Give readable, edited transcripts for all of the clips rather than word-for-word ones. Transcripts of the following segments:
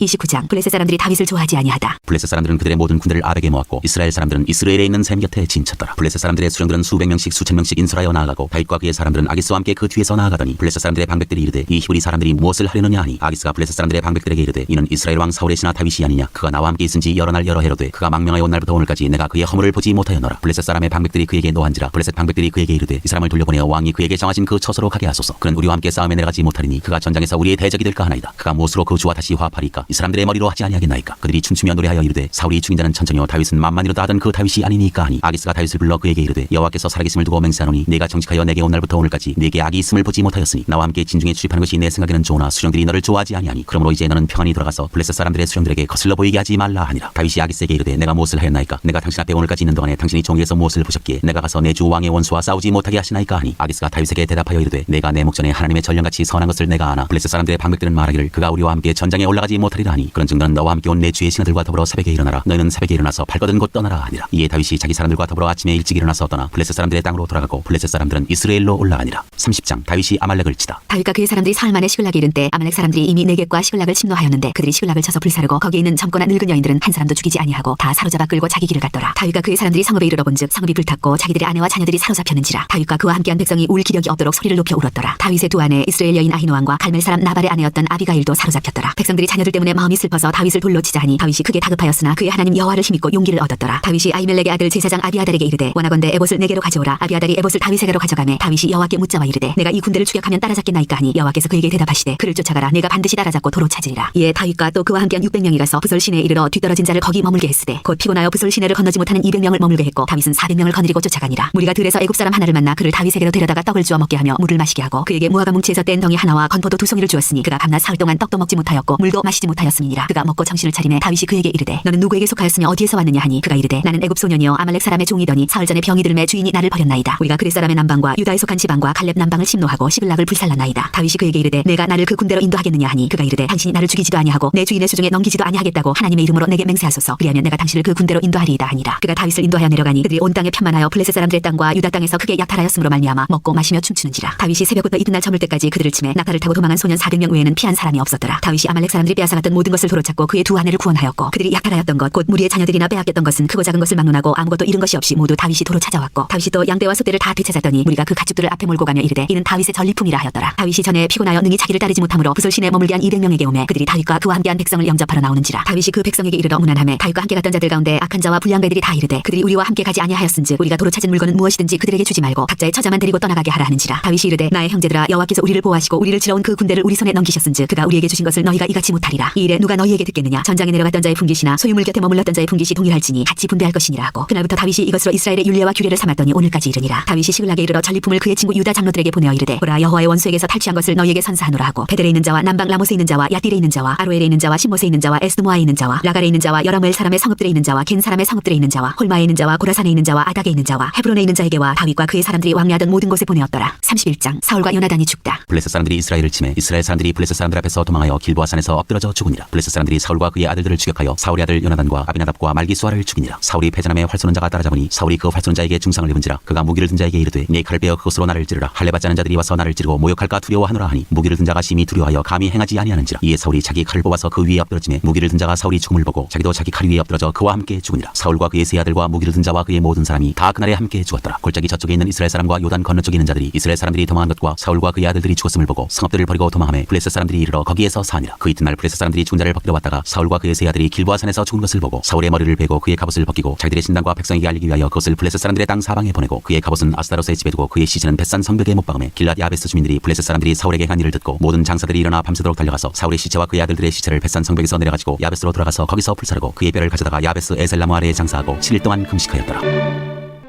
29장. 블레셋 사람들이 다윗을 좋아하지 아니하다. 블레셋 사람들은 그들의 모든 군대를 아벡에 모았고 이스라엘 사람들은 이스라엘에 있는 셈 곁에 진쳤더라. 블레셋 사람들의 수령들은 수백 명씩 수천 명씩 인솔하여 나아가고 다윗과 그의 사람들은 아기스와 함께 그 뒤에서 나아가더니 블레셋 사람들의 방백들이 이르되 이 히브리 사람들이 무엇을 하려느냐 하니 아기스가 블레셋 사람들의 방백들에게 이르되 이는 이스라엘 왕 사울의 신하 다윗이 아니냐. 그가 나와 함께 있은지 여러 날 여러 해로 돼 그가 망명하여 온 날부터 오늘까지 내가 그의 허물을 보지 못하였노라. 블레셋 사람의 방백들이 그에게 노한지라. 블레셋 방백들이 그에게 이르되 이 사람을 돌려보내어 왕이 그에게 정하신 그 처소로 가게 하소서. 그는 우리와 함께 싸움에 내려가지 못하리니 그가 전장에서 우리의 대적이 될까 하나이다. 그가 무엇으로 그 주와 다시 화합하리까. 이 사람들의 머리로 하지 아니하겠나이까. 그들이 춤추며 노래하여 이르되 사울이 죽인 자는 천천히요 다윗은 만만이로다 하던 그 다윗이 아니니까 하니 아기스가 다윗을 불러 그에게 이르되 여호와께서 살아계심을 두고 맹세하노니 내가 정직하여 내게 온 날부터 오늘까지 내게 악이 있음을 보지 못하였으니 나와 함께 진중에 출입하는 것이 내 생각에는 좋으나 수령들이 너를 좋아하지 아니하니 그러므로 이제 너는 평안히 돌아가서 블레셋 사람들의 수령들에게 거슬러 보이게 하지 말라 하니라. 다윗이 아기스에게 이르되 내가 무엇을 하였나이까. 내가 당신 앞에 오늘까지 있는 동안에 당신이 종에게서 무엇을 보셨기에 내가 가서 내 주 왕의 원수와 싸우지 못하게 하시나이까 하니 아기스가 다윗에게 대답하여 이르되 내가 내 목전에 하나님의 전령같이 선한 것을 내가 아나. 블레셋 사람들의 방백들은 말하기를 그가 우리와 함께 전장에 올라가지 못하리라 하니 그런즉 너는 너와 함께 온 내 주의 신하들과 더불어 새벽에 일어나라. 너희는 새벽에 일어나서 발거든 곧 떠나라 하니라. 이에 다윗이 자기 사람들과 더불어 아침에 일찍 일어나서 떠나 블레셋 사람들의 땅으로 돌아가고 블레셋 사람들은 이스라엘로 올라가니라. 30장. 다윗이 아말렉을 치다. 다윗과 그의 사람들이 사흘 만에 시글락에 이른 때 아말렉 사람들이 이미 네겝과 시글락을 침노하였는데 그들이 시글락을 쳐서 불사르고 거기에 있는 젊거나 늙은 여인들은 한 사람도 죽이지 아니하고 다 사로잡아 끌고 자기 길을 갔더라. 다윗과 그의 사람들이 성읍에 이르러 본즉 성읍이 불탔고 자기들의 아내와 자녀들이 사로잡혔는지라. 다윗과 그와 함께한 백성이 울 기력이 없도록 소리를 높여 울었더라. 다윗의 두 아내 이스라엘 여인 아히노암과 갈멜 사람 나발의 아내였던 아비가일도 사로잡혔더라. 백성들이 자녀들 때문에 마음이 슬퍼서 다윗을 돌로 치자 하니 다윗이 크게 다급하였으나 그의 하나님 여호와를 힘입고 용기를 얻었더라. 다윗이 아히멜렉의 아들 제사장 아비아달에게 이르되 원하건대 에봇을 내게로 가져오라. 아비아달이 에봇을 다윗에게로 가져가매 다윗이 여호와께 묻자와 이르되 내가 이 군대를 추격하면 따라잡겠나이까 하니 여호와께서 그에게 대답하시되 그를 쫓아가라. 내가 반드시 따라잡고 도로 찾으리라. 이에 다윗과 또 그와 함께한 600명이 가서 부솔 시내에 이르러 뒤떨어진 자를 거기 머물게 했으되 곧 피곤하여 부솔 시내를 건너지 못하는 200명을 머물게 했고 다윗은 400명을 거느리고 쫓아가니라. 무리가 들에서 애굽 사람 하나를 만나 그를 다윗에게로 데려다가 떡을 주어 먹게 하며 물을 마시게 하고 그에게 무화과 뭉치에서 뗀 덩이 하나와 건포도 2송이를 주었으니 그가 밤낮 사흘 동안 떡도 먹지 못하였고 물도 마시지 못하였음이니라. 그가 먹고 정신을 차리매 다윗이 그에게 이르되 너는 누구에게 속하였으며 어디에서 왔느냐 하니 그가 이르되 나는 애굽 소년이요 아말렉 사람의 종이더니 사흘 전에 병이 들매 주인이 나를 버렸나이다. 우리가 그렛 사람의 남방과 유다에 속한 지방과 갈렙 남방을 침노하고 시글락을 불살랐나이다. 다윗이 그에게 이르되 내가 나를 그 군대로 인도하겠느냐 하니 그가 이르되 당신이 나를 죽이지도 아니하고 내 주인의 수중에 넘기지도 아니하겠다고 하나님의 이름으로 내게 맹세하소서. 그리하면 내가 당신을 그 군대로 인도하리이다 하니라. 그가 다윗을 인도하여 내려가니 그들이 온 땅에 편만하여 블레셋 사람들의 땅과 유다 땅에서 크게 약탈하였으므로 말미암아 먹고 마시며 춤추는지라. 다윗이 새벽부터 이튿날 저물 때까지 그들을 치매 낙타를 타고 도망한 소년 400명 외에는 피한 사람이 없었더라. 다윗이 아말렉 사람들이 빼앗아갔던 모든 것을 도로찾고 그의 두 아내를 구원하였고 그들이 약탈하였던 것 곧 무리의 자녀들이나 빼앗겼던 것은 크고 작은 것을 막론하고 아무것도 잃은 것이 없이 모두 다윗이 도로 찾아왔고 다윗이 또 양떼와 소떼를 다 되찾았더니 무리가 그 가축들을 앞에 몰고 가며 이르되 이는 다윗의 전리품이라 하였더라. 다윗이 전에 피곤하여 능히 자기를 따르지 못하므로 부솔 시내에 머물게 한 200명에게 오매 그들이 다윗과 그와 함께한 백성을 영접하러 나오는지라. 다윗이 그 백성에게 이르러 문안하매 다윗과 함께 갔던 자들 가운데 악한 자와 불량배들이 다 이르되 그들이 우리와 함께 가지 아니하였은즉 우리가 도로 찾은 물건은 무엇이든지 그들에게 주지 말고 각자의 처자만 데리고 떠나가게 하라 하는지라. 다윗이 이르되 나의 형제들아 여호와께서 우리를 보호하시고 우리를 치러온 그 군대를 우리 손에 넘기셨은즉 그가 우리에게 주신 것을 너희가 이같이 못하리라. 이 일에 누가 너희에게 듣겠느냐. 전장에 내려갔던 자의 분깃이나 소유물 곁에 머물렀던 자의 분깃이 동일할지니 같이 분배할 것이니라 하고 그날부터 다윗이 이것으로 이스라엘의 율례와 규례를 삼았더니 오늘까지 이르니라. 다윗이 시글락에 이르러 전리품을 그의 친구 유다 장로들에게 보내어 이르되 보라 여호와의 원수에게서 탈취한 것을 너희에게 선사하노라 하고 베델에 있는 자와 남방 라모스에 있는 자와 야딜에 있는 자와 아로엘에 있는 자와 신못에 있는 자와 에스드모아에 있는 자와 라갈에 있는 자와 여라무엘 사람의 성읍들에 있는 자와 겐 사람의 성읍들에 있는 자와 홀마에 있는 자와 고라산에 있는 자와 아닥에 있는 자와 헤브론에 있는 자에게와 다윗과 그의 사람들이 왕래하던 모든 곳에 보내었더라. 31장. 사울과 요나단이 죽다. 블레셋 사람들이 이스라엘을 치매 이스라엘 사람들이 블레셋 사람들 앞에서 도망하여 길보아 산에서 엎드러져 죽으니라. 블레셋 사람들이 사울과 그의 아들들을 추격하여 사울의 아들 요나단과 아비나답과 말기수아를 죽이니라. 사울이 패전함에 활 쏘는 자가 따라잡으니 사울이 그 활 쏘는 자에게 중상을 입은지라. 그가 무기를 든 자에게 이르되 네 칼을 빼어 그것으로 나를 찌르라. 할례 받지 않은 자들이 와서 나를 찌르고 모욕할까 두려워하노라 하니 무기를 든 자가 심히 두려워하여 감히 행하지 아니하는지라. 이에 사울이 자기 칼을 뽑아서 그 위에 엎드러지매 무기를 든 자가 사울이 죽음을 보고 자기도 자기 칼 위에 엎드러져 그와 함께 죽으니라. 사울과 그의 세 아들과 무기를 든 자와 그의 모든 사람이 다 그날에 함께 죽었더라. 골짜기 저쪽에 있는 이스라엘 사람과 요단 건너쪽에 있는 자들이 이스라엘 사람들이 도망한 것과 사울과 그의 아들들이 죽었음을 보고 성읍들을 버리고 도망하며 블레셋 사람들이 이르러 거기에서 사니라. 그 이튿날 블레셋 사람들이 죽은 자를 벗기러 왔다가 사울과 그의 세 아들이 길보아 산에서 죽은 것을 보고 사울의 머리를 베고 그의 갑옷을 벗기고 자기들의 신당과 백성에게 알리기 위하여 그것을 블레셋 사람들의 땅 사방에 보내고 그의 갑옷은 아스타로스의 집에 두고 그의 시신은 벳산 성벽에 못 박음에 길랏 야베스 주민들이 블레셋 사람들이 사울에게 한 일을 듣고 모든 장사들이 일어나 밤새도록 달려가서 사울의 시체와 그의 아들들의 시체를 벳산 성벽에서 내려가지고 야베스로 돌아가서 거기서 불사르고 그의 뼈를 가져다가 야베스 에셀나무 아래에 장사하고 7일 동안 금식하였더라.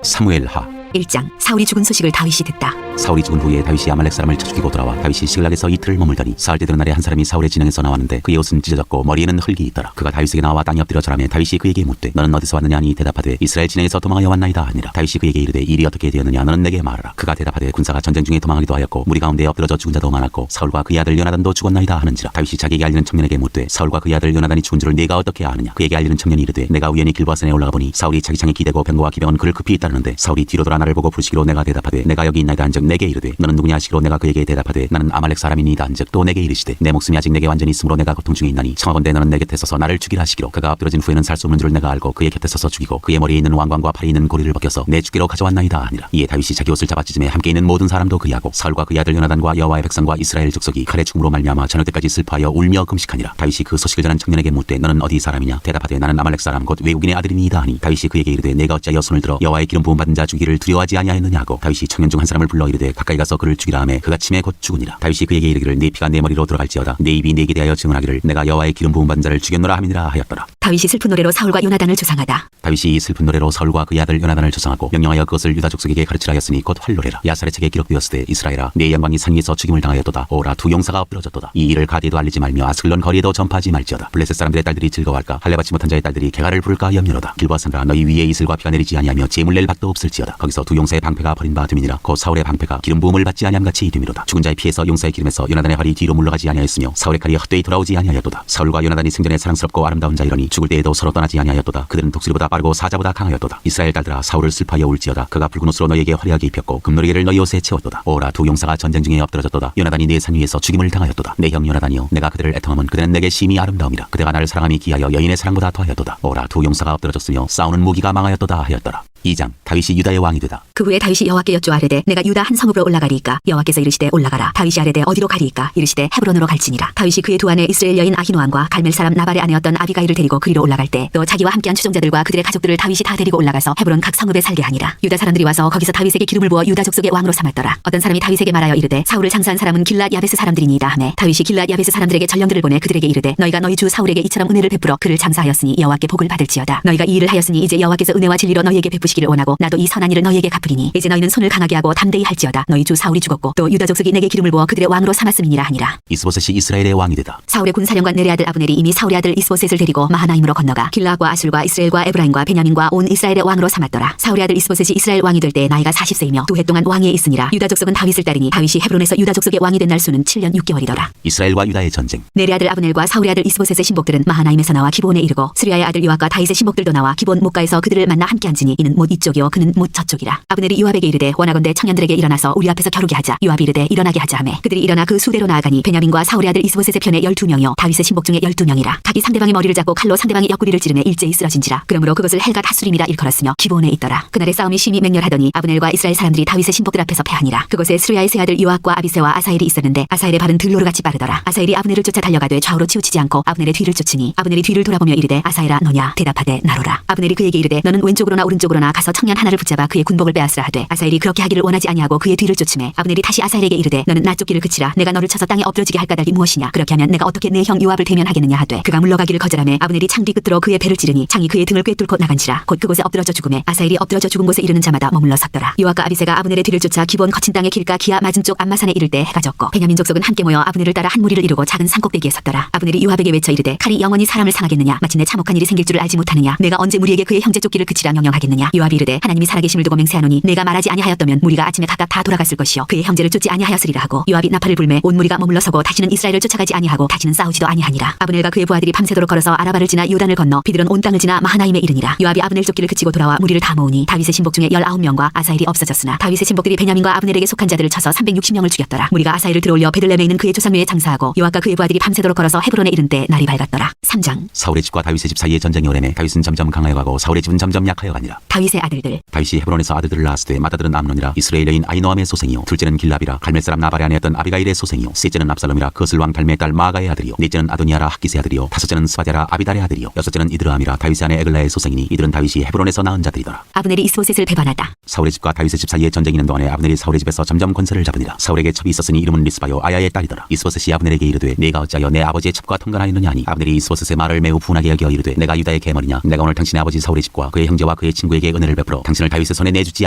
사무엘하 1장. 사울이 죽은 소식을 다윗이 듣다. 사울이 죽은 후에 다윗이 아말렉 사람을 쳐 죽이고 돌아와 다윗이 시글락에서 이틀을 머물더니 사흘 때 되는 날에 한 사람이 사울의 진영에서 나왔는데 그의 옷은 찢어졌고 머리에는 흙이 있더라. 그가 다윗에게 나와 땅에 엎드려 절하며 다윗이 그에게 묻되 너는 어디서 왔느냐 하니 대답하되 이스라엘 진영에서 도망하여 왔나이다 하니라. 다윗이 그에게 이르되 일이 어떻게 되었느냐 너는 내게 말하라. 그가 대답하되 군사가 전쟁 중에 도망하기도 하였고 무리 가운데 엎드러져 죽은 자도 많았고 사울과 그의 아들 요나단도 죽었나이다 하는지라. 다윗이 자기에게 알리는 청년에게 묻되 사울과 그의 아들 요나단이 죽은 줄을 네가 어떻게 아느냐. 그에게 알리는 청년이 이르되 내가 우연히 길보아 산에 올라가 보니 사울이 자기 창에 기대고 병거와 기병은 그를 급히 따르는데 사울이 뒤로 돌아 사울아 나를 보고 부르시기로 내가 대답하되 내가 여기 있나이다 한즉 내게 이르되 너는 누구냐 하시기로 내가 그에게 대답하되 나는 아말렉 사람이니이다 한즉 또 내게 이르시되 내 목숨이 아직 내게 완전히 있으므로 내가 고통 중에 있나니 청하건대 너는 내 곁에 서서 나를 죽이라 하시기로 그가 엎드러진 후에는 살 수 없는 줄을 내가 알고 그의 곁에 서서 죽이고 그의 머리에 있는 왕관과 팔에 있는 고리를 벗겨서 내 주께로 가져왔나이다 하니라. 이에 다윗이 자기 옷을 잡아 찢음에 함께 있는 모든 사람도 그이하고 사울과 그의 아들 요나단과 여호와의 백성과 이스라엘 족속이 칼의 충으로 말미암아 저녁 때까지 슬퍼하여 울며 금식하니라. 다윗이 그 소식을 전한 청년에게 묻되 너는 어디 사람이냐 대답하되 나는 아말렉 사람 곧 외국인의 아들이니이다 하니 다윗이 그에게 이르되 내가 어찌하여 손을 들어 여호와의 기름 부음 받은 자 죽이기를 두려워하지 아니하였느냐 하고 다윗이 청년 중 한 사람을 불러 이르되 가까이 가서 그를 죽이라 하매 그가 침에 곧 죽으니라. 다윗이 그에게 이르기를 네 피가 내 머리로 들어갈지어다 내 입이 네게 대하여 증언하기를 내가 여호와의 기름 부음 받은 자를 죽였노라 함이니라 하였더라. 다윗이 슬픈 노래로 사울과 요나단을 조상하다. 다윗이 이 슬픈 노래로 사울과 그의 아들 요나단을 조상하고 명령하여 그것을 유다 족속에게 가르치라 하였으니 곧 활로레라. 야살의 책에 기록되었으되 이스라엘아 내 영광이 산 위에서 죽임을 당하였도다. 오라 두 용사가 엎드러졌도다. 이 일을 가디에도 알리지 말며 아스클론 거리에도 전파하지 말지어다. 블레셋 사람들의 딸들이 즐거워할까 할례받지 못한 자의 딸들이 개가를 부를까 염려로다. 길보아 산들아 너희 위에 이슬과 비가 내리지 아니하며 재물 낼 밭도 없을지어다. 거기서 두 용사의 방패가 버린 바 됨이니라. 곧 사울의 방패가 기름 부음을 받지 아니함같이 됨이로다. 죽은 자의 피에서 용사의 기름에서 요나단의 활이 뒤로 물러가지 아니하였으며 사울의 칼이 헛되이 돌아오지 아니하였도다. 사울과 요나단이 생전에 사랑스럽고 아름다운 자이러니 죽을 때에도 서로 떠나지 아니하였도다. 그들은 독수리보다 빠르고 사자보다 강하였도다. 이스라엘 딸들아 사울을 슬퍼하여 울지어다. 그가 붉은 옷으로 너희에게 화려하게 입혔고 금노리개를 너희 옷에 채웠도다. 오라 두 용사가 전쟁 중에 엎드러졌도다. 요나단이 내 산 위에서 죽임을 당하였도다. 내 형 요나단이여 내가 그들을 애통함은 그들은 내게 심히 아름다움이라. 그대가 나를 사랑함이 기하여 여인의 사랑보다 더하였도다. 오라 두 용사가 엎드러졌으며 싸우는 무기가 망하였도다 하였더라. 2장 다윗이 유다의 왕이 되다. 그 후에 다윗이 여호와께 여쭈아르되 내가 유다 한 성읍으로 올라가리이까. 여호와께서 이르시되 올라가라. 다윗이 아뢰되 어디로 가리이까. 이르시되 헤브론으로 갈지니라. 다윗이 그의 두 아내 이스라엘 여인 아히노암과 갈멜 사람 나발의 아내였던 아비가일을 데리고 그리로 올라갈 때 또 자기와 함께한 추종자들과 그들의 가족들을 다윗이 다 데리고 올라가서 헤브론 각 성읍에 살게 하니라. 유다 사람들이 와서 거기서 다윗에게 기름을 부어 유다 족속의 왕으로 삼았더라. 어떤 사람이 다윗에게 말하여 이르되 사울을 장사한 사람은 길랏 야베스 사람들이니이다 하매 다윗이 길랏 야베스 사람들에게 전령들을 보내 그들에게 이르되 너희가 너희 주 사울에게 이처럼 은혜를 베풀어 그를 장사하였으니 여호와께 복을 받을지어다. 너희가 이 일을 하였으니 이제 여호와께서 은혜와 진리로 너희에게 베푸시기를 원하고 나도 이 선한 일을 너희에게 갚으리니 이제 너희는 손을 강하게 하고 담대히 할지어다. 너희 주 사울이 죽었고 또 유다 족속이 내게 기름을 부어 그들의 왕으로 삼았음이니라 하니라. 이스보셋이 이스라엘의 왕이 되다. 사울의 군사령관 네레 아들 아브넬이 이미 사울의 아들 이스보셋을 데리고 마하나임으로 건너가 길라과 아술과 이스라엘과 에브라임과 베냐민과 온 이스라엘의 왕으로 삼았더라. 사울의 아들 이스보셋이 이스라엘 왕이 될 때 나이가 40세이며 2해 동안 왕위에 있으니라. 유다 족속은 다윗을 따르니 다윗이 헤브론에서 유다 족속의 왕이 된 날 수는 7년 6개월이더라. 이스라엘과 유다의 전쟁. 네레 아들 아브넬과 사울의 아들 이스보셋의 신복들은 마하나임에서 나와 기브온에 이르고 스리야의 아들 요압과 다윗의 신복들도 나와 기브온 목가에서 그들을 만나 함께 앉으니 이는 못 이쪽이요 그는 못 저쪽이라. 아브넬이 요압에게 이르되 원하건대 청년들에게 일어나서 우리 앞에서 겨루게 하자. 요압이 이르되 일어나게 하자 하매 그들이 일어나 그 수대로 나아가니 베냐민과 사울의 아들 이스보셋의 편에 12명이요 다윗의 신복 중에 12명이라. 각이 상대방의 머리를 잡고 칼로 상대방의 옆구리를 찌르매 일제히 쓰러진지라. 그러므로 그것을 헬갓 하수림이라 일컬었으며 기브온에 있더라. 그날의 싸움이 심히 맹렬하더니 아브넬과 이스라엘 사람들이 다윗의 신복들 앞에서 패하니라. 그곳에 스루야의 세 아들 요압과 아비새와 아사엘이 있었는데 아사엘의 발은 들로르같이 빠르더라. 아사엘이 아브넬을 쫓아 달려가되 좌우로 치우치지 않고 아브넬의 뒤를 쫓으니 아브넬이 뒤를 돌아보며 이르되 아사엘아 너냐 대답하되 나로라. 아브넬이 그에게 이르되 너는 왼쪽으로나 오른쪽으로나 가서 청년 하나를 붙잡아 그의 군복을 빼앗으라 하되 아사엘이 그렇게 하기를 원하지 아니하고 그의 뒤를 쫓으매 아브넬이 다시 아사엘에게 이르되 너는 나 쫓기를 그치라. 내가 너를 쳐서 땅에 엎드러지게 할 까닭이 무엇이냐. 그렇게 하면 내가 어떻게 내 형 요압을 대면하겠느냐 하되 그가 물러가기를 거절하매 아브넬이 창 뒤끝으로 그의 배를 찌르니 창이 그의 등을 꿰뚫고 나간지라. 곧 그곳에 엎드러져 죽음에 아사엘이 엎드러져 죽은 곳에 이르는 자마다 머물러 섰더라. 요압과 아비새가 아브넬의 뒤를 쫓아 기본 거친 땅의 길가 기아 맞은 쪽 암마산에 이를 때 해가 졌고 베냐민 족속은 함께 모여 아브넬을 따라 한 무리를 이루고 작은 산꼭대기에 섰더라. 아브넬이 요압에게 외쳐 이르되 칼이 영원히 사람을 상하겠느냐. 마침내 참혹한 일이 생길 줄을 알지 못하느냐. 내가 언제 무리에게 그의 형제 쫓기를 그치라 명령하겠느냐. 요압이 이르되 하나님이 살아계심을 두고 맹세하노니 내가 말하지 아니하였다면 무리가 아침에 각각 다 돌아갔을 것이요 그의 형제를 쫓지 아니하였으리라 하고 요압이 나팔을 불매 온 무리가 머물러 서고 다시는 이스라엘을 쫓아가지 아니하고 다시는 싸우지도 아니하니라. 아브넬과 그의 부하들이 밤새도록 걸어서 아라바를 지나 요단을 건너 비들은 온 땅을 지나 마하나임에 이르니라. 요압이 아브넬 쫓기를 그치고 돌아와 무리를 다 모으니 다윗의 신복 중에 19명과 아사엘이 없어졌으나 다윗의 신복들이 베냐민과 아브넬에게 속한 자들을 쳐서 360명을 죽였더라. 무리가 아사엘을 들어올려 베들레헴에 있는 그의 조상 묘에 장사하고 요압과 그의 부하들이 밤새도록 걸어서 헤브론에 이른 때 날이 밝았더라. 3장 사울의 집과 다윗의 집 사이의 전쟁이 오래매 다윗은 점점 강하여 가고 사울의 집은 점점 약하여 가니라. 다윗의 아들들 다윗이 헤브론에서 아들들을 낳았으되 맏아들은 암논이라 이스라엘 여인 아히노암의 소생이요 둘째는 길랍이라 갈멜 사람 나발의 아내였던 아비가일의 소생이요 셋째는 압살롬이라 그슬 왕 달메의 딸 마아가의 아들이요 넷째는 아도니아라 학기스의 아들이요 다섯째는 스바디아라 아비달의 아들이요 여섯째는 이드르암이라 다윗의 아내 에글라의 소생이니 이들은 다윗이 헤브론에서 낳은 자들이더라. 아브넬이 이스보셋을 배반하다. 사울의 집과 다윗의 집 사이에 전쟁이 있는 동안에 아브넬이 사울의 집에서 점점 권세를 잡으니라. 사울에게 첩이 있었으니 이름은 리스바요 아야의 딸이더라. 이스보셋이 아브넬에게 이르되 내가 어찌하여 내 아버지의 첩과 통관하였느냐 하니 아브넬이 이스보셋의 말을 매우 분하게 여겨 이르되 내가 유다의 계머리냐. 내가 오늘 당신의 아버지 사울의 집과 그의 형제와 그의 친구에게 은혜를 베풀어 당신을 다윗의 손에 내주지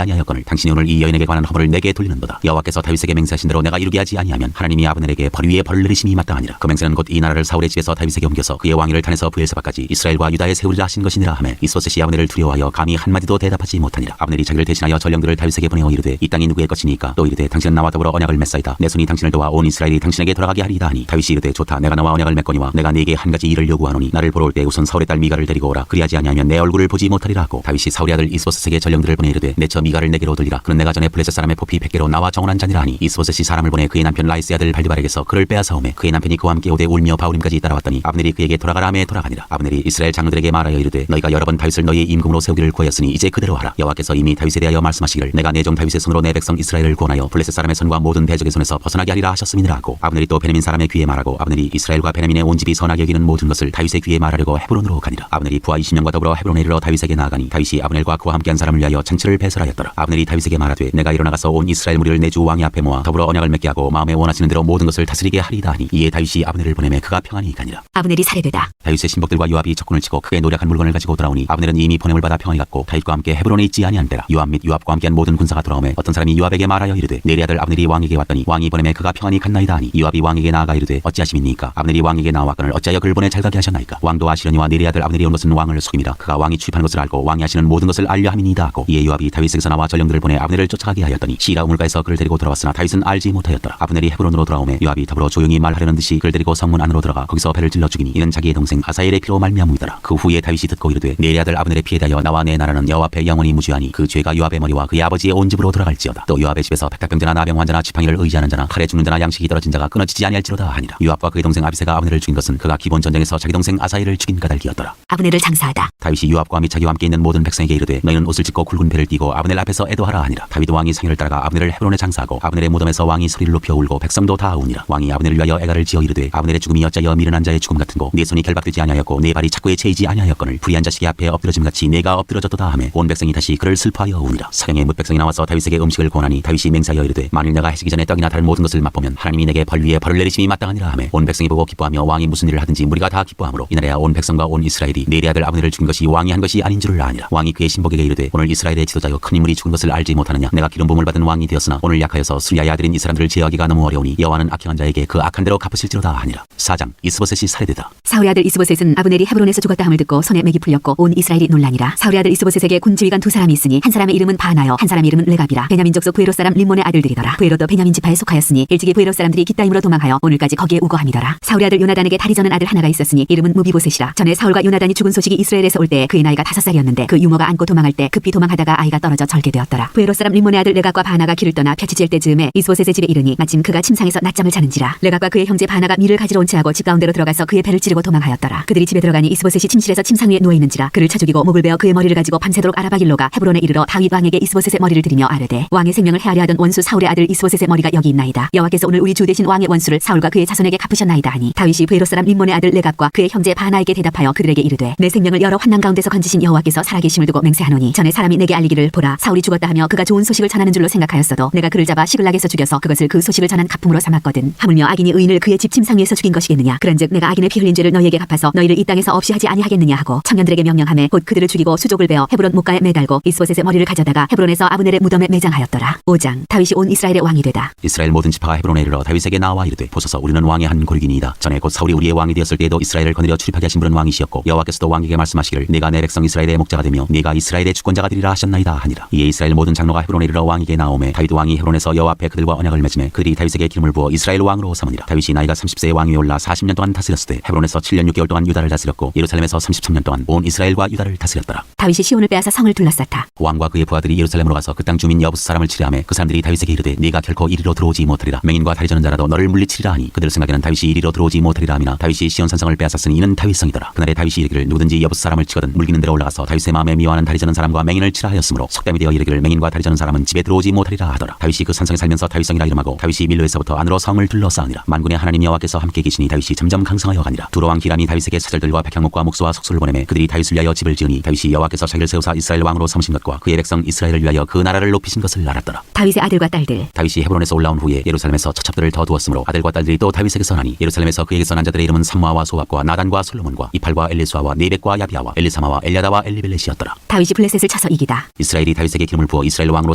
아니하였거늘 당신이 오늘 이 여인에게 관한 허물을 내게 돌리는도다. 여호와께서 다윗에게 맹세하신 대로 내가 이루게 하지 아니하면 하나님이 아브넬에게 벌 위에 벌을 내리심이 마땅하니라. 그 맹세는 곧 이 나라를 사울의 집에서 다윗에게 옮겨서 그의 왕위를 탄에서 브엘세바까지 이스라엘과 유다에 세우리라 하신 것이니라 하매 이스보셋이 아브넬을 두려워하여 감히 한마디도 대답하지 못하니라. 아브넬이 자기를 대신하여 전령들을 다윗에게 보내어 이르되 이 땅이 누구의 것이니까. 또 이르되 당신은 나와 더불어 언약을 맺사이다. 내 손이 당신을 도와 온 이스라엘이 당신에게 돌아가게 하리이다 하니 다윗이 이르되 좋다. 내가 나와 언약을 맺거니와 내가 네게 한 가지 일을 요구하노니 나를 보러 올 때 우선 사울의 딸 미가를 데리고 오라. 그리하지 아니하면 내 얼굴을 보지 못하리라 하고 다윗이 사울의 아들 이스보셋에게 전령들을 보내 이르되 내처 미가를 내게로 돌리라. 그는 내가 전에 블레셋 사람의 포피 100개로 나와 정언한 자니라 하니 이스보셋이 사람을 보내 그의 남편 라이스의 아들 발디발에게서 그를 빼앗아오매 그의 남편이 그와 함께 오되 울며 바울임까지 따라왔더니 아브넬이 그에게 돌아가라 하매 돌아가니라. 아브넬이 이스라엘 장로들에게 말하여 이르되 너희가 여러 번 다윗을 너희의 임금으로 세우기를 구하였으니 이제 그대로 하라. 여호와께서 이미 다윗에 대하여 말씀하시기를 내가 내 종 다윗의 손으로 내 백성 이스라엘을 구원하여 블레셋 사람의 손과 모든 대적의 손에서 벗어나게 하리라 하셨음이니라 하고 아브넬이 또 베냐민 사람의 귀에 말하고 아브넬이 이스라엘과 베냐민의 온 집이 선하게 여기는 모든 것을 다윗의 귀에 말하려고 헤브론으로 가니라. 아브넬이 부하 20명과 더불어 헤브론에 이르러 다윗에게 나아가니 다윗이 아브넬과 그와 함께한 사람을 위하여 잔치를 배설하였더라. 아브넬이 다윗에게 말하되 내가 일어나가서 온 이스라엘 무리를 내 주 왕의 앞에 모아 더불어 언약을 맺게 하고 마음에 원하시는 대로 모든 것을 다스리게 하리이다 하니 이에 다윗이 아브넬을 보내매 그가 평안히 가니라. 아브넬이 살해되다. 다윗의 신복들과 요압이 적군을 치고 크게 노력한 물건을 가지고 돌아오니 아브넬은 이미 보냄을 받아 평안히 갔고 다윗과 함께 헤브론에 있지 아니한 때라. 요압 및 요압과 함께한 모든 군사가 돌아오매 어떤 사람이 요압에게 말하여 이르되 내리 아들 아브넬이 왕에게 왔더니 왕이 보내매 그가 평안히 갔나이다 하니 요압이 왕에게 나아가 이르되 어찌하심이니까 아브넬이 왕에게 나왔거늘 어찌하여 그를 보내 잘 가게 하셨나이까. 왕도 아시려니와 내리 아들 아브넬이 온 것은 왕을 속임이라. 그가 왕이 취입하는 것을 알고 왕이 하시는 모든 것을 알려 함이니이다 하고 이에 요압이 다윗에게서 나와 전령들을 보내 아브넬을 쫓아가게 하였더니 시라 우물가에서 그를 데리고 돌아왔으나 다윗은 알지 못하였더라. 아브넬이 헤브론으로 돌아오매 요압이 더불어 조용히 말하려는 듯이 그를 데리고 성문 안으로 들어가 거기서 배를 찔러 죽이니 이는 자기의 동생 아사엘의 피로 말미암음이더라. 그 후에 다윗이 듣고 이르되 내리 아들 아브넬의 피에 대하여 나와 내 나라는 여호와 앞에 영원히 무죄하니 그 죄가 요압의 머리와 그의 아버지의 온 집으로 돌아갈지어다. 또 요압의 집에서 백탁병자나 나병 환자나 지팡이를 의지하는 자나 칼에 죽는 자나 양식이 떨어진 자가 끊어지지 아니할지로다 하니라. 요압과 그의 동생 아비새가 아브넬을 죽인 것은 그가 기본 전쟁에서 자기 동생 아사엘을 죽인 까닭이었더라. 아브넬을 장사하다. 다윗이 요압과 및 자기와 함께 있는 모든 백성에게 이르되 너희는 옷을 찢고 굵은 배를 띠고 아브넬 앞에서 애도하라 하니라. 다윗 왕이 상의를 따라가 아브넬을 헤브론에 장사하고 아브넬의 무덤에서 왕이 소리를 높여 울고 백성도 다 우니라. 왕이 아브넬을 위하여 애가를 지어 이르되 아브넬의 죽음이 어찌하여 미련한 자의 죽음 같은고 네 손이 결박되지 아니하였고 네 발이 착고에 채이지 아니하였거늘 불의한 자식의 앞에 엎드러짐 같이 내가 엎드러졌도다 하매 온 백성이 다시 그를 슬퍼하여 우니라. 사경의 뭇 백성이 나와서 다윗에게 음식을 권하니 다윗이 맹세하여 이르되 만일 내가 해지기 전에 떡이나 다른 모든 것을 맛보면 하나님이 내게 벌 위에 벌을 내리심이 마땅하니라 하매 온 백성이 보고 기뻐하며 왕이 무슨 일을 하든지 무리가 다 기뻐하므로 이날에야 온 백성과 온 이스라엘이 내리 아들 아브넬을 죽인 것이 왕이 한 것이 아닌 줄을 아니라. 왕이 그의 신복에게 이르되 오늘 이스라엘의 지도자여 큰 인물이 죽은 것을 알지 못하느냐. 내가 기름 부음을 받은 왕이 되었으나 오늘 약하여서 수리아의 아들인 이 사람들을 제어하기가 너무 어려우니 여호와는 악행한 자에게 그 악한 대로 갚으실지로다 하니라. 4장 이스보셋이 살해되다. 사울의 아들 이스보셋은 아브넬이 헤브론에서 죽었다 함을 듣고 손에 맥이 풀렸고 온 이스라엘이 논란이라. 사울의 아들 이스보셋에게 군지휘관 두 사람이 있으니 한 사람의 이름은 바나요 한 사람의 이름은 레갑이라. 베냐민 족속 부에롯 사람 림몬의 아들들이더라. 부에롯도 베냐민 지파에 속하였으니 일찍이 부에롯 사람들이 깃다임으로 도망하여 오늘까지 거기에 우거함이더라. 사울의 아들 요나단에게 다리 저는 아들 하나가 있었으니 이름은 무비보셋이라. 전에 사울과 요나단이 죽은 소식이 이스라엘에서 올 때 그의 나이가 5살이었는데 그 유모가 안고 도망할 때 급히 도망하다가 아이가 떨어져 절게 되었더라. 부에롯 사람 림몬의 아들 레갑과 바나가 길을 떠나 펴치질 때즈음에 이스보셋의 집에 이르니 마침 그가 침상에서 낮잠을 자는지라. 레갑과 그의 형제 바나가 밀을 가지러 온 채하고 집 가운데로 들어가서 그의 배를 찌르고 도망하였더라. 그들이 집에 들어가니 이스보셋이 침실에서 침상 위에 누워 있는지라. 그를 쳐 죽이고 목을 베어 그의 머리를 가지고 밤새도록 아라바길로가 헤브론에 이르러 다윗 왕에게 이스보셋의 머리를 드리며 아뢰되 왕의 생명을 헤아려 하던 원수 사울의 아들 이스보셋의 머리가 여기 있나이다. 여호와께서 오늘 우리 주 대신 왕의 원수를 사울과 그의 자손에게 갚으셨나이다 하니 다윗이 부에롯 사람 림몬의 아들 레갑과 그의 형제 바나에게 대답하여 그들에게 이르되 내 생명을 여러 환난 가운데서 건지신 여호와께서 살아계심을 두고 맹세하노니 전에 사람이 내게 알리기를 보라 사울이 죽었다 하며 그가 좋은 소식을 전하는 줄로 생각하였어도 내가 그를 잡아 시글락에서 죽여서 그것을 그 소식을 전한 가품으로 삼았거든. 하물며 악인이 의인을 그의 집 침상 위에서 죽인 것이겠느냐. 그런즉 내가 악인의 피 흘린 죄를 너희에게 갚아서 너희를 이 땅에서 없이 하지 아니하겠느냐 하고 청년들에게 명령하매 곧 그들을 죽이고 수족을 베어 헤브론 목가에 매달고 이스보셋의 머리를 가져다가 헤브론에서 아브넬의 무덤에 매장하였더라. 5장 다윗이 온 이스라엘의 왕이 되다. 이스라엘 모든 지파가 헤브론에 이르러 다윗에게 나와 이르되 보소서 우리는 왕의 한 고리기니이다. 전에 곧 사울이 우리의 왕이 되었을 때에도 이스라엘을 거느려 출입하게 하신 분은 왕이시었고 여호와께서도 왕에게 말씀하시기를 내가 내 백성 이스라엘의 목자가 되며 네가 이스라엘의 주권자가 되리라 하셨나이다 하니라. 이에 이스라엘 모든 장로가 헤브론에 이르러 왕에게 나오매 다윗 왕이 헤브론에서 여호와 앞에 그들과 언약을 맺음에 그들이 다윗에게 기름을 부어 이스라엘 왕으로 삼으니라. 다윗이 나이가 30세의 왕위에 올라 40년 동안 다스렸을 때 헤브론에서 7년 6개월 동안 유다를 다스렸고 예루살렘에서 33년 동안 온 이스라엘과 유다를 다스렸더라. 다윗이 시온을 빼앗아 성을 둘러쌌다. 왕과 그의 부하들이 예루살렘으로 가서 그 땅 주민 여부스 사람을 치려하매 그 사람들이 다윗에게 이르되 네가 결코 이리로 들어오지 못하리라. 맹인과 다리 저는 자라도 너를 물리치리라 하니 그들 생각에는 다윗이 이리로 들어오지 못하리라 함이나 다윗이 시온 산성을 빼앗았으니 이는 다윗성이더라. 그날에 다윗이 이르기를 누구든지 여부스 사람을 치거든 물기는 데로 올라가서 다윗의 마음에 미워하는 다리 저는 사람과 맹인을 치라 하였으므로 속담이 되어 이르기를 맹인과 다리 저는 사람은 집에 들어오지 못하리라 하더라. 다윗이 그 산성에 살면서 다윗성이라 이름하고 다윗이 밀로에서부터 안으로 성을 둘러싸우니라. 만군의 하나님 여호와께서 함께 계시니 다윗이 점점 강성하여 가니라. 두로왕 기람이 다윗에게 사절들과 백향목과 목수와 석수를 보내매 그들이 다윗을 위하여 집을 지으니 다윗이 여호와께서 자기를 세우사 이스라엘 왕으로 삼으신 것과 그의 백성 이스라엘을 위하여 그 나라를 높이신 것을 알았더라. 다윗의 아들과 딸들. 다윗이 헤브론에서 올라온 후에 예루살렘에서 처첩들을 더 두었으므로 아들과 딸들이 또 다윗에게서 나니 예루살렘에서 그에게서 난 자들의 이름은 삼무아와 소압과 나단과 솔로몬과 이팔과 엘리수아와 네벡과 야비아와 엘리사마와 엘야다와 엘리벨렛이었더라. 다윗이 블레셋을 쳐서 이기다. 이스라엘이 다윗에게 기름을 부어 이스라엘 왕으로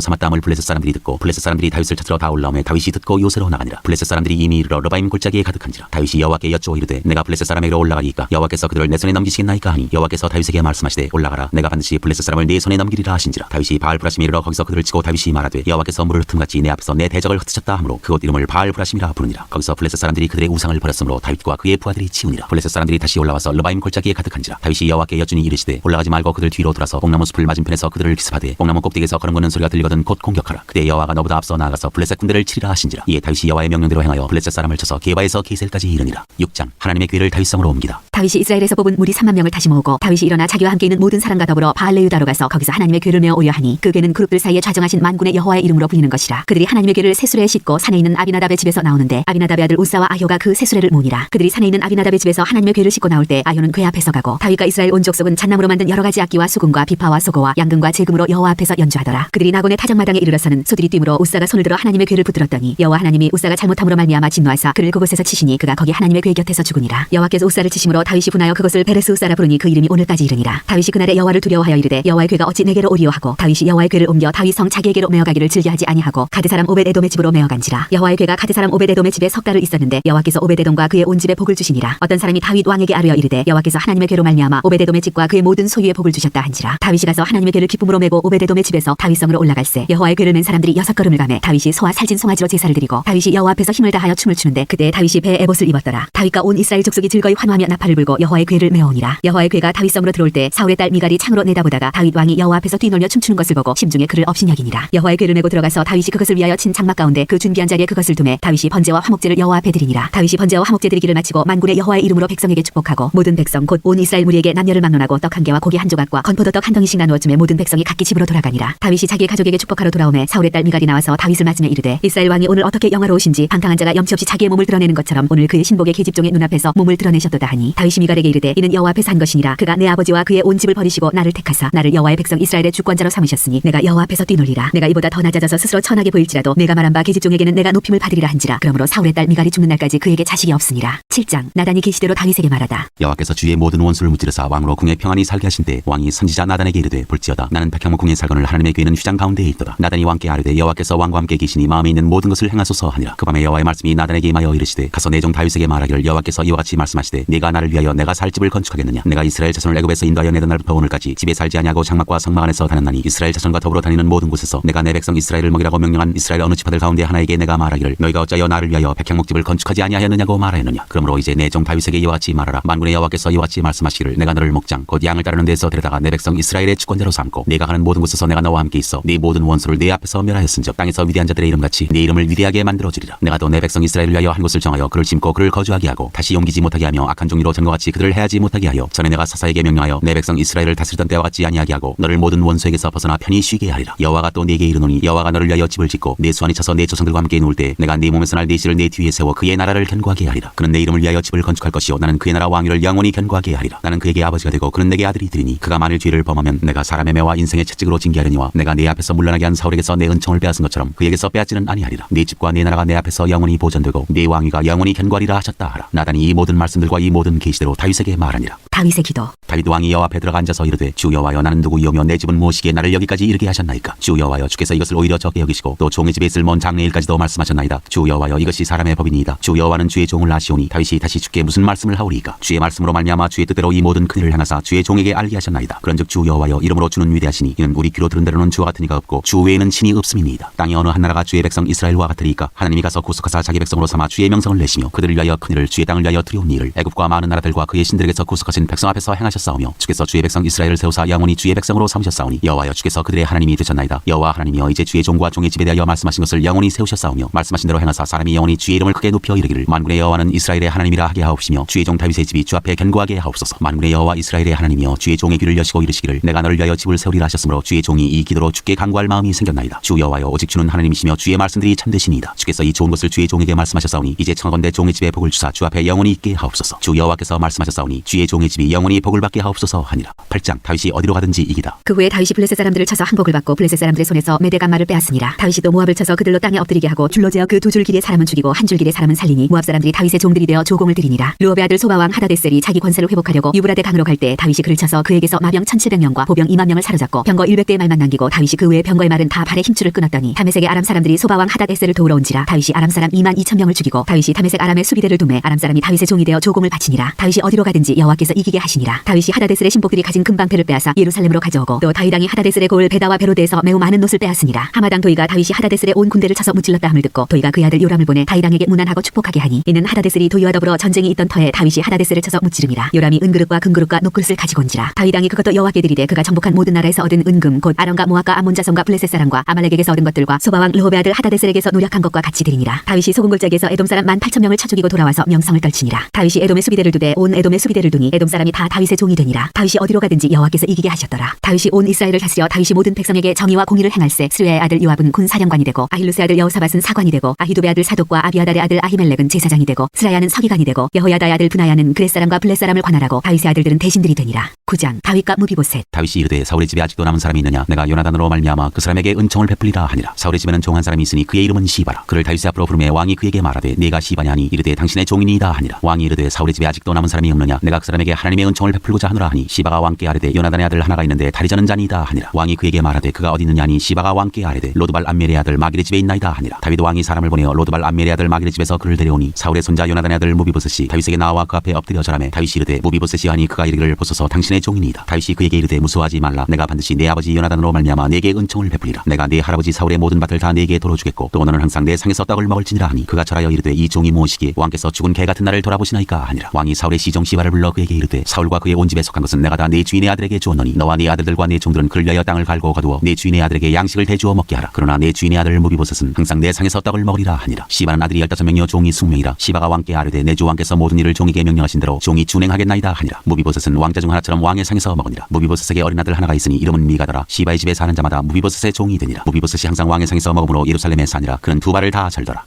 삼았다함을 블레셋 사람들이 듣고 블레셋 사람들이 다윗을 찾으러 다 올라오매 다윗이 듣고 요새로 나가니라. 블레셋 사람들이 이미 이르러 르바임 골짜기에 가득한지라. 다윗이 여호와께 여쭈어 이르되 내가 블레셋 사람에게로 올라가리이까 여호와께서 그들을 내 손에 넘기시겠나이까 하니 여호와께서 다윗에게 말씀하시되 올라가라 내가 반드시 블레셋 사람을 네 손에 넘기리라 하신지라. 다윗이 바알브라심에 이르러 거기서 그들을 치고 다윗이 말하되 여호와께서 물을 흠같이 내 앞에서 내 대적을 흩으셨다 하므로 그곳 이름을 바알브라심이라 부르니라. 거기서 블레셋 사람들이 그들의 우상을 버렸으므로 다윗과 그의 부하들이 치우니라. 블레셋 사람들이 다시 올라와서 르바임 골짜기에 가득한지라. 다윗이 여호와께 여쭈니 이르시되 올라가지 말고 그들 뒤로 돌아서 뽕나무 숲을 풀 맞은편에서 그들을 기습하되 뽕나무 꼭대기에서 걸음걷는 소리가 들리거든 곧 공격하라. 그때 여호와가 너보다 앞서 나아가서 블레셋 군대를 치리라 하신지라. 이에 다윗이 여호와의 명령대로 행하여 블레셋 사람을 쳐서 게바에서 게셀까지 이르니라. 6장 하나님의 괴를 다윗성으로 옮기다. 다윗이 이스라엘에서 뽑은 무리 3만 명을 다시 모으고 다윗이 일어나 자기와 함께 있는 모든 사람과 더불어 바알레유다로 가서 거기서 하나님의 괴를 메어 오려 하니 그 괴는 그룹들 사이에 좌정하신 만군의 여호와의 이름으로 불리는 것이라. 그들이 하나님의 괴를 세수레에 싣고 산에 있는 아비나답의 집에서 나오는데 아비나답의 아들 우사와 아효가 그 세수레를 모으니라. 그들이 산에 있는 아비나답의 집에서 하나님의 괴를 싣고 나올 때 아효는 괴 앞에서 가고 다윗과 이스라엘 온 족속은 잣나무로 만든 여러 가지 악기와 수금과 비파와 소고와 양금과 제금으로 여호와 앞에서 연주하더라. 그들이 나곤의 타작마당에 이르러서는 소들이 뛰므로 우사가 손을 들어 하나님의 괴를 붙들었더니 여호와 하나님이 우사가 잘못함으로 말미암아 진노하사 그를 그곳에서 치시니 그가 거기 하나님의 괴 곁에서 죽으니라. 여호와께서 우사를 치심으로 다윗이 분하여 그것을 베레스 우사라 부르니 그 이름이 오늘까지 이르니라. 다윗이 그날에 여호와를 두려워하여 이르되 여호와의 괴가 어찌 내게로 오리오 하고 다윗이 여호와의 괴를 옮겨 다윗 성 자기에게로 메어가기를 즐겨하지 아니하고 가드 사람 오벳에돔의 집으로 메어간지라. 여호와의 괴가 가드 사람 오벳에돔의 집에 석 달을 있었는데 여호와께서 오벳에돔과 그의 온 집에 복을 주시니라. 어떤 사람이 다윗 왕에게 아뢰어 이르되 여호와께서 하나님의 괴로 말미암아 오벳에돔의 집과 그의 모든 소유에 복을 주셨다 한지라. 다윗이 가서 하나님의 괴를 기쁨으로 메고 오벳에돔의 집에서 다윗 성으로 올라갈새 여호와의 괴를 맨 사람들이 6걸음을 가매 다윗이 소와 살진 송아지로 제사를 드리고 다윗이 여호와 앞에서 힘을 다하여 춤을 추는데 그때 다윗이 배에 에봇을 입었더라. 다윗과 온 이스라엘 족속이 즐거이 환호하며 나팔을 불고 여호와의 괴를 메어오니라. 여호와의 괴가 다윗 성으로 들어올 때 사울의 딸 미갈이 창으로 내다보다가 다윗 왕이 여호와 앞에서 뛰놀며 춤추는 것을 보고 심중에 그를 업신여기니라. 여호와의 괴를 메고 들어가서 다윗이 그것을 위하여 친 장막 가운데 그 준비한 자리에 그것을 두매 다윗이 번제와 화목제를 여호와 앞에 드리니라. 다윗이 번제와 화목제 드리기를 마치고 만군의 여호와의 이름으로 백성에게 축복하고 모든 백성 곧 온 이스라엘 무리에게 남녀를 막론하고 떡 한 개와 고기 한 조각과 건포도떡 한 덩이씩 나누어 주매 모든 백성이 각기 집으로 돌아가니라. 다윗이 자기 가족에게 축복하러 돌아오매 사울의 딸 미갈이 나와서 다윗을 맞으며 이르되 이스라엘 왕이 오늘 어떻게 영화로우신지 방탕한 자가 염치 없이 자기의 몸을 드러내는 것처럼 오늘 그의 신복의 계집종의 눈앞에서 몸을 드러내셨도다 하니 다윗이 미갈에게 이르되 이는 여호와 앞에서 한 것이니라. 그가 내 아버지와 그의 온 집을 버리시고 나를 택하사 나를 여호와의 백성 이스라엘의 주권자로 삼으셨으니 내가 여호와 앞에서 뛰놀리라. 내가 이보다 더 낮아져서 스스로 천하게 보일지라도 내가 말한 바 계집종에게는 내가 높임을 받으리라 한지라. 그러므로 사울의 딸 미갈이 죽는 날까지 그에게 자식이 없으니라. 7장 나단이 계시대로 다윗에게 말하다. 여호와께서 주의 모든 원수를 무찌르사 왕으로 궁에 평안히 살게 하신 때 왕이 선지자 나단에게 이르되 볼지어다 나는 백향목 궁에 살거늘 하나님의 괴는 휘장 가운데에 있도다. 나단이 왕께 아뢰되 여호와께서 왕과 함께 계시니 마음에 있는 모든 것을 행하소서 하니라. 그 밤에 여호와의 말씀이 나단에게 임하여 이르시되 가서 내 종 다윗에게 말하기를 여호와께서 이와 같이 말씀하시되 네가 나를 위하여 내가 살 집을 건축하겠느냐. 내가 이스라엘 자손을 애굽에서 인도하여 내던 날부터 오늘까지 집에 살지 아니하고 장막과 성막 안에서 다녔나니 이스라엘 자손과 더불어 다니는 모든 곳에서 내가 내 백성 이스라엘을 먹이라고 명령한 이스라엘 어느 지파들 가운데 하나에게 내가 말하기를 너희가 어찌하여 나를 위하여 백향목집을 건축하지 아니하였느냐고 말하였느냐. 그러므로 이제 내 종 다윗에게 이와 같이 말하라. 만군의 여호와께서 이와 같이 말씀하시기를 내가 너를 목장 곧 양을 따르는 데서 데려다가 내 백성 이스라엘의 주권자로 삼고 내가 가는 모든 곳에서 내가 너와 함께 있어 네 모든 원수를 내 앞에서 멸하였은즉 땅에서 위대한 자들의 이름같이 네 이름을 위대하게 만들어주리라. 내가 또 내 백성 이스라엘을 위하여 한 곳을 정하여 그를 심고 그를 거주하게 하고 다시 옮기지 못하게 하며 악한 종이로 전과 같이 그들을 해하지 못하게 하여 전에 내가 사사에게 명령하여 내 백성 이스라엘을 다스리던 때와 같이 아니하게 하고 너를 모든 원수에게서 벗어나 편히 쉬게 하리라. 여호와가 또 네게 이르노니 여호와가 너를 위하여 집을 짓고 내 수완이 차서 내 조상들과 함께 누울 때 내가 네 몸에서 날 내 씨를 내 뒤에 세워 그의 나라를 견고하게 하리라. 그는 내 이름을 위하여 집을 건축할 것이요 나는 그의 나라 왕위를 영원히 견고하게 하리라. 나는 그에게 아버지가 되고 그는 내게 아들이 되리니 그가 만일 죄를 범하면 내가 사람의 매와 인생의 채찍으로 징계하려니와 내가 네 앞에서 물러나게 한 사울에게서 내 은총을 빼앗은 것처럼 그에게서 빼앗지는 아니하리라. 네 집과 네 나라가 내 앞에서 영원히 보존되고 네 왕위가 영원히 견고하리라 하셨다 하라. 나단이 이 모든 말씀들과 이 모든 계시대로 다윗에게 말하니라. 다윗의 기도. 다윗 왕이 여호와 앞에 들어가 앉아서 이르되 주 여호와여 나는 누구이오며 내 집은 무엇이기에 나를 여기까지 이르게 하셨나이까. 주 여호와여 주께서 이것을 오히려 적게 여기시고 또 종의 집에 있을 먼 장래일까지도 말씀하셨나이다. 주 여호와여 이것이 사람의 법이니이다. 주 여호와는 주의 종을 아시오니 다윗이 다시 주께 무슨 말씀을 하오리이까. 주의 말씀으로 말미암아 주의 뜻대로 이 모든 큰일을 행하사 주의 종에게 알게 하셨나이다. 그런즉 주 여호와여 이름으로 주는 위대하시니 이는 우리 귀로 들은 대로는 주와 같은 이가 없고 주 외에는 신이 없음이니이다. 땅의 어느 한 나라가 주의 백성 이스라엘과 같으리이까. 하나님이 가서 구속하사 자기 백성으로 삼아 주의 명성을 내시며 그들을 위하여 큰일을 주의 땅을 위하여 두려운 일을 애굽과 많은 나라들과 그의 신들에게서 구속하신 백성 앞에서 행하셨사오며 주께서 주의 백성 이스라엘을 세우사 영원히 주의 백성으로 삼으셨사오니 여호와여 주께서 그들의 하나님이 되셨나이다. 여호와 하나님이여 이제 주의 종과 종의 집에 대하여 말씀하신 것을 영원히 세우셨사오며 말씀하신 대로 행하사 사람이 영원히 주의 이름을 크게 높여 이르기를 만군의 여호와는 이스라엘의 하나님이라 하게 하옵시며 주의 종 다윗의 집이 주 앞에 견고하게 하옵소서. 만군의 여호와 이스라엘의 하나님이여 주의 종의 귀를 여시고 이르시기를 내가 너를 위하여 집을 세우리라 하셨으므로 주의 종이 이 기도로 주께 간구할 마음이 생겼나이다. 주 여호와여 오직 주는 하나님이시며 주의 말씀들이 참되시니이다. 주께서 이 좋은 것을 주의 종에게 말씀하셨사오니 이제 청하건대 종의 집에 복을 주사 주 앞에 영원히 있게 하옵소서. 주 여호와께서 말씀하셨사오니 주의 종의 집이 영원히 복을 받게 하옵소서 하니라. 8장 다윗이 어디로 가든지 이기다. 그 후에 다윗이 블레셋 사람들을 쳐서 항복을 받고 블레셋 사람들의 손에서 메대간마를 빼앗으니라. 다윗이 또 모압을 쳐서 그들로 땅에 엎드리게 하고 줄로 재어 그 두 줄 길이의 사람은 죽이고 한 줄 길이의 사람은 살리니 모압 사람들이 다윗의 종들이 되어 조공을 드리니라. 르홉의 아들 소바왕 하다데셀이 자기 권세를 회복하려고 유브라데 강으로 갈 때 다윗이 그를 쳐서 그에게서 마병 1700명과 보병 2만 명을 사로잡고 병거 100대의 말만 남기고 다윗이 그 외의 병거의 말은 다 발에 힘줄을 끊었더니 다메섹의 아람 사람들이 소바왕 하다데셀을 도우러 온지라. 다윗이 아람 사람 2만 2천 명을 죽이고 다윗이 다메섹 아람의 수비대를 두매 아람 사람이 다윗의 종이 되어 조공을 바치니라. 다윗이 어디로 가든지 여호와께서 이기게 하시니라. 다윗이 다윗이 하다데셀의 신복들이 가진 금방패를 빼앗아 예루살렘으로 가져오고 또 다윗 왕이 하다데셀의 고을 베다와 베로데에서 매우 많은 놋을 빼앗으니라. 하마당 도이가 다윗이 하다데셀의 온 군대를 쳐서 무찔렀다 함을 듣고 도이가 그의 아들 요람을 보내 다윗 왕에게 문안하고 축복하게 하니 이는 하다데셀이 도이와 더불어 전쟁이 있던 터에 다윗이 하다데셀을 쳐서 무찌름이라. 요람이 은그릇과 금그릇과 녹그릇을 가지고 온지라. 다윗 왕이 그것도 여호와께 드리되 그가 정복한 모든 나라에서 얻은 은금 곧 아론과 모압과 암몬 자손과 블레셋 사람과 아말렉에게서 얻은 것들과 소바왕 르호베 아들 하다데셀에게서 노력한 것과 같이 드리니라. 다윗이 소금골짜기에서 에돔 사람 18,000명을 쳐 죽이고 돌아와서 명성을 떨치니라. 다윗이 에돔의 수비대를 두되 온 에돔의 수비대를 두니 에돔 사람이 다 다윗의 종이 되니라. 다윗이 어디로 가든지 여호와께서 이기게 하셨더라. 다윗이 온 이스라엘을 다스려 다윗이 모든 백성에게 정의와 공의를 행할세. 스루야의 아들 요압은 군사령관이 되고 아힐루스의 아들 여호사밧은 사관이 되고 아히도베 아들 사독과 아비아달의 아들 아히멜렉은 제사장이 되고 스라야는 서기관이 되고 여호야다의 아들 브나야는 그렛 사람과 블렛 사람을 관할하고 다윗의 아들들은 대신들이 되니라. 9장 다윗과 무비보셋. 다윗이 이르되 사울의 집에 아직도 남은 사람이 있느냐 내가 요나단으로 말미암아 그 사람에게 은총을 베풀리라 하니라. 사울의 집에는 종 한 사람이 있으니 그의 이름은 시바라. 그를 다윗의 앞으로 부르매 왕이 그에게 말하되 네가 시바냐 하니 이르되 당신의 종이니이다 하니라. 왕이 이르되 사울의 집에 아직도 남은 사람이 없느냐 내가 그 사람에게 하나님의 은총을 베풀고자 하노라 하니 시바가 왕께 아뢰되 요나단의 아들 하나가 있는데 다리 저는 자니이다 하니라. 왕이 그에게 말하되 그가 어디 있느냐 하니 시바가 왕께 아뢰되 로드발 암멜의 아들 마길의 집에 있나이다 하니라. 다윗 왕이 사람을 보내어 로드발 암멜의 아들 마길의 집에서 그를 데려오니 사울의 손자 요나단의 아들 무비보셋이 다윗에게 나와 그 앞에 엎드려 절하매 다윗이 이르되 무비보셋이 하니 그가 이르기를 보소서 당신의 종이니이다. 다윗이 그에게 이르되 무수하지 말라. 내가 반드시 내 아버지 요나단으로 말미암아 네게 은총을 베풀리라. 내가 네 할아버지 사울의 모든 밭을 다 네게 도로주겠고 또 너는 항상 내 상에서 떡을 먹을지니라 하니 그가 절하여 이르되 이 종이 무엇이기에 왕께서 죽은 개 같은 나를 돌아보시나이까 하니라. 왕이 사울의 시종 시바를 불러 그에게 이르되 사울과 그의 온 집에 속한 것은 내가 다 네 주인의 아들에게 주었노니 너와 네 아들들과 네 종들은 그를 위하여 땅을 갈고 거두어 네 주인의 아들에게 양식을 대주어 먹게 하라. 그러나 내 주인의 아들 무비보셋은 항상 내 상에서 떡을 먹으리라 하니라. 시바는 아들이 15명이요 종이 20명이라. 시바가 왕께 아뢰되 내 주 왕께서 모든 일을 종에게 명령하신 대로 종이 준행하겠나이다 하니라. 무비보셋은 왕자 중 하나처럼 왕의 상에서 먹으니라. 무비보셋에게 어린 아들 하나가 있으니 이름은 미가더라. 시바의 집에 사는 자마다 무비보셋의 종이 되니라. 무비보셋이 항상 왕의 상에서 먹으므로 예루살렘에 사니라. 그는 두 발을 다 절더라.